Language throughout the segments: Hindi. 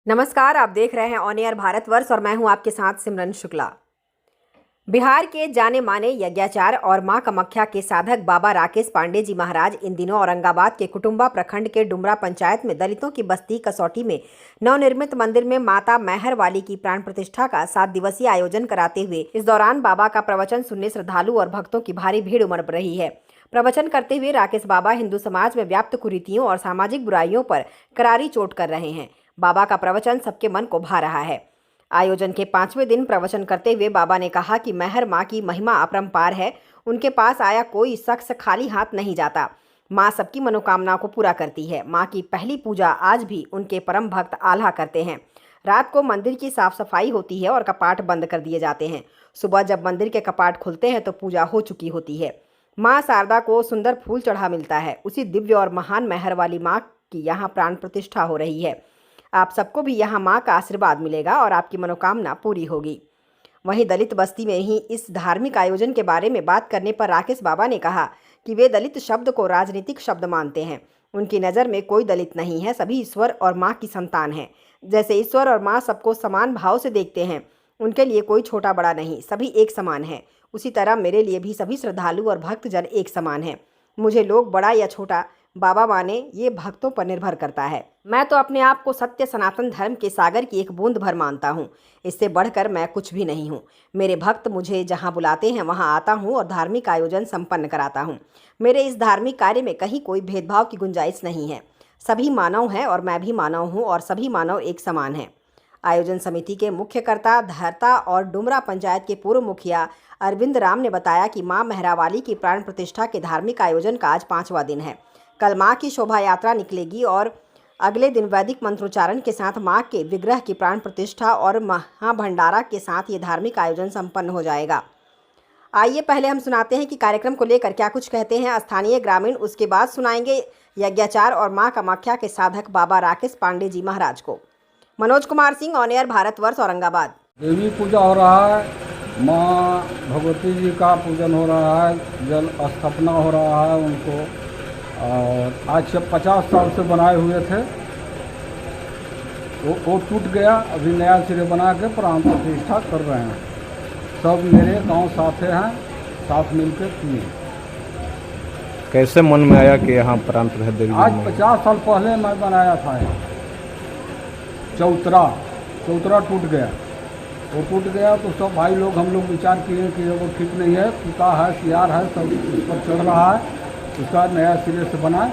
नमस्कार, आप देख रहे हैं ऑन एयर भारतवर्ष और मैं हूं आपके साथ सिमरन शुक्ला। बिहार के जाने माने यज्ञाचार्य और मां कामाख्या के साधक बाबा राकेश पांडे जी महाराज इन दिनों औरंगाबाद के कुटुंबा प्रखंड के डुमरा पंचायत में दलितों की बस्ती कसौटी में नवनिर्मित मंदिर में माता मेहर वाली की प्राण प्रतिष्ठा का 7 दिवसीय आयोजन कराते हुए इस दौरान बाबा का प्रवचन सुनने श्रद्धालु और भक्तों की भारी भीड़ उमड़ रही है। प्रवचन करते हुए राकेश बाबा हिंदू समाज में व्याप्त कुरीतियों और सामाजिक बुराइयों पर करारी चोट कर रहे हैं। बाबा का प्रवचन सबके मन को भा रहा है। आयोजन के 5वें दिन प्रवचन करते हुए बाबा ने कहा कि मेहर माँ की महिमा अपरंपार है। उनके पास आया कोई शख्स खाली हाथ नहीं जाता। माँ सबकी मनोकामना को पूरा करती है। माँ की पहली पूजा आज भी उनके परम भक्त आल्हा करते हैं। रात को मंदिर की साफ सफाई होती है और कपाट बंद कर दिए जाते हैं। सुबह जब मंदिर के कपाट खुलते हैं तो पूजा हो चुकी होती है। माँ शारदा को सुंदर फूल चढ़ा मिलता है। उसी दिव्य और महान मेहर वाली माँ की यहाँ प्राण प्रतिष्ठा हो रही है। आप सबको भी यहाँ माँ का आशीर्वाद मिलेगा और आपकी मनोकामना पूरी होगी। वहीं दलित बस्ती में ही इस धार्मिक आयोजन के बारे में बात करने पर राकेश बाबा ने कहा कि वे दलित शब्द को राजनीतिक शब्द मानते हैं। उनकी नज़र में कोई दलित नहीं है, सभी ईश्वर और माँ की संतान हैं। जैसे ईश्वर और माँ सबको समान भाव से देखते हैं, उनके लिए कोई छोटा बड़ा नहीं, सभी एक समान है। उसी तरह मेरे लिए भी सभी श्रद्धालु और भक्तजन एक समान हैं। मुझे लोग बड़ा या छोटा बाबा माने, ये भक्तों पर निर्भर करता है। मैं तो अपने आप को सत्य सनातन धर्म के सागर की एक बूंद भर मानता हूँ। इससे बढ़कर मैं कुछ भी नहीं हूँ। मेरे भक्त मुझे जहाँ बुलाते हैं वहाँ आता हूँ और धार्मिक आयोजन संपन्न कराता हूँ। मेरे इस धार्मिक कार्य में कहीं कोई भेदभाव की गुंजाइश नहीं है। सभी मानव हैं और मैं भी मानव हूँ और सभी मानव एक समान हैं। आयोजन समिति के मुख्यकर्ता धरता और डुमरा पंचायत के पूर्व मुखिया अरविंद राम ने बताया कि माँ मेहरावाली की प्राण प्रतिष्ठा के धार्मिक आयोजन का आज 5वां दिन है। कल माँ की शोभा यात्रा निकलेगी और अगले दिन वैदिक मंत्रोच्चारण के साथ माँ के विग्रह की प्राण प्रतिष्ठा और महाभंडारा के साथ ये धार्मिक आयोजन संपन्न हो जाएगा। आइए पहले हम सुनाते हैं कि कार्यक्रम को लेकर क्या कुछ कहते हैं स्थानीय ग्रामीण। उसके बाद सुनाएंगे यज्ञाचार्य और माँ कामाख्या के साधक बाबा राकेश पांडे जी महाराज को। Manoj Kumar Singh, on air Bharatvarsh, Aurangabad. देवी पूजा हो रहा है, माँ भगवती जी का पूजन हो रहा है, जल स्थापना हो रहा है उनको। और आज से 50 साल से बनाए हुए थे, वो टूट गया, अभी नया सिरे बना के प्राण प्रतिष्ठा कर रहे हैं। सब मेरे गांव साथे हैं, साथ मिलकर किए। कैसे मन में आया कि यहाँ प्राण प्रतिष्ठा देवी? आज 50 साल पहले मैं बनाया था यहाँ। चौतरा टूट गया, वो टूट गया तो सब भाई लोग हम लोग विचार किए कि वो ठीक नहीं है, कुत्ता है, सियार है, सब उस पर चढ़ रहा है, उसका नया सिरे से बनाए।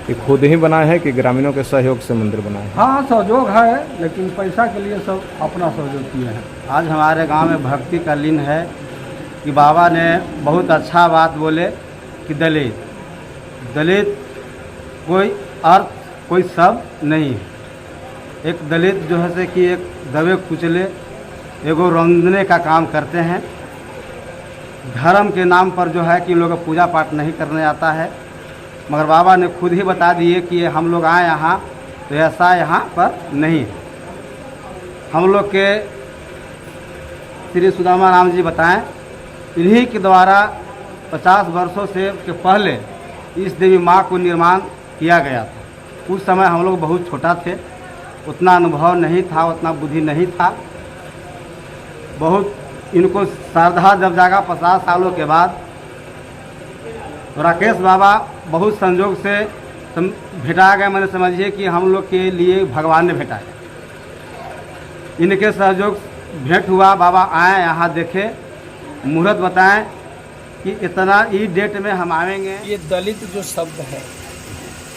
ये खुद ही बनाए हैं कि ग्रामीणों के सहयोग से मंदिर बनाए हैं? हाँ, सहयोग है, लेकिन पैसा के लिए सब अपना सहयोग किए हैं। आज हमारे गांव में भक्ति का लीन है कि बाबा ने बहुत अच्छा बात बोले कि दलित कोई अर्थ कोई शब्द नहीं है। एक दलित जो है से कि एक दबे कुचले एगो रंजने का काम करते हैं। धर्म के नाम पर जो है कि लोग पूजा पाठ नहीं करने आता है, मगर बाबा ने खुद ही बता दिए कि हम लोग आए यहाँ तो ऐसा यहाँ पर नहीं है। हम लोग के श्री सुदामा राम जी बताएं, इन्हीं के द्वारा 50 वर्षों से के पहले इस देवी माँ को निर्माण किया गया था। उस समय हम लोग बहुत छोटा थे, उतना अनुभव नहीं था, उतना बुद्धि नहीं था। बहुत इनको श्रद्धा जब जागा 50 सालों के बाद, राकेश बाबा बहुत संजोग से भेटा गए। मैंने समझिए कि हम लोग के लिए भगवान ने भेटा है। इनके सहयोग भेंट हुआ, बाबा आए यहाँ देखे, मुहूर्त बताएं कि इतना ई डेट में हम आएंगे। ये दलित जो शब्द है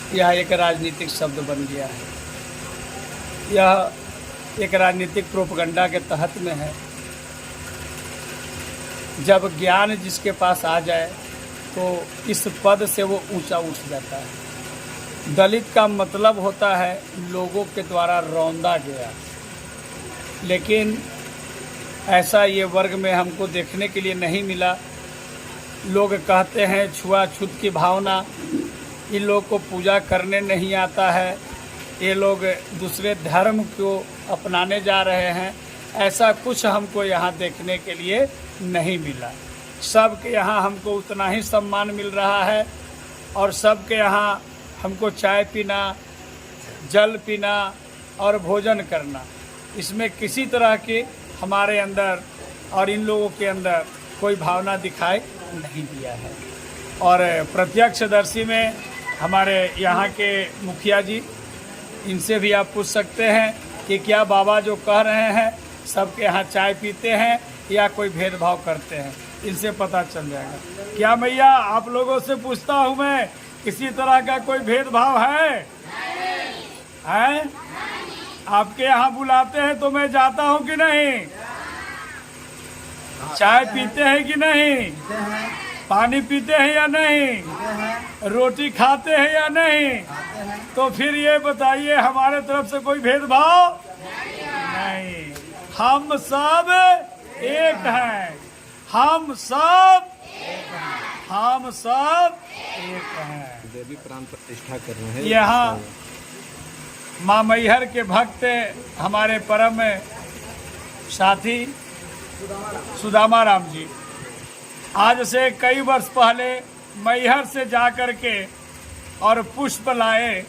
यह एक राजनीतिक शब्द बन गया है। यह एक राजनीतिक प्रोपगंडा के तहत में है। जब ज्ञान जिसके पास आ जाए तो इस पद से वो ऊंचा उठ जाता है। दलित का मतलब होता है लोगों के द्वारा रौंदा गया, लेकिन ऐसा ये वर्ग में हमको देखने के लिए नहीं मिला। लोग कहते हैं छुआछूत की भावना, इन लोग को पूजा करने नहीं आता है, ये लोग दूसरे धर्म को अपनाने जा रहे हैं। ऐसा कुछ हमको यहाँ देखने के लिए नहीं मिला। सबके यहाँ हमको उतना ही सम्मान मिल रहा है और सबके यहाँ हमको चाय पीना, जल पीना और भोजन करना, इसमें किसी तरह के हमारे अंदर और इन लोगों के अंदर कोई भावना दिखाई नहीं दिया है। और प्रत्यक्षदर्शी में हमारे यहाँ के मुखिया जी, इनसे भी आप पूछ सकते हैं कि क्या बाबा जो कह रहे हैं सबके यहाँ चाय पीते हैं या कोई भेदभाव करते हैं, इनसे पता चल जाएगा। क्या मैया आप लोगों से पूछता हूँ मैं, किसी तरह का कोई भेदभाव है? हैं? आपके यहाँ बुलाते हैं तो मैं जाता हूँ कि नहीं? चाय पीते हैं कि नहीं? पानी पीते हैं या नहीं? रोटी खाते हैं या नहीं? तो फिर ये बताइए, हमारे तरफ से कोई भेदभाव नहीं। हम सब एक हैं, हम सब एक हैं। देवी प्राण प्रतिष्ठा करना है यहाँ माँ मैहर के भक्त हमारे परम साथी सुदामा राम जी आज से कई वर्ष पहले मैहर से जा कर के और पुष्प लाए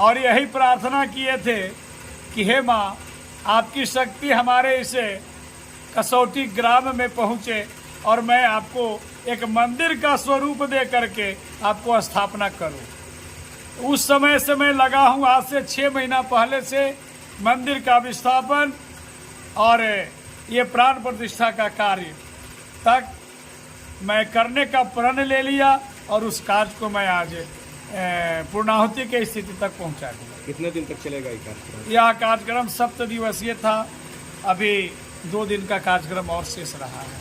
और यही प्रार्थना किए थे कि हे माँ, आपकी शक्ति हमारे इसे कसौटी ग्राम में पहुँचे और मैं आपको एक मंदिर का स्वरूप दे करके आपको स्थापना करूं। उस समय से मैं लगा हूं, आज से 6 महीना पहले से मंदिर का विस्थापन और ये प्राण प्रतिष्ठा का कार्य तक मैं करने का प्रण ले लिया और उस कार्य को मैं आज पूर्णाहुति की स्थिति तक पहुंचा दिया। कितने दिन तक चलेगा ये कार्यक्रम? यह कार्यक्रम 7 दिवसीय था, अभी 2 दिन का कार्यक्रम और शेष रहा है।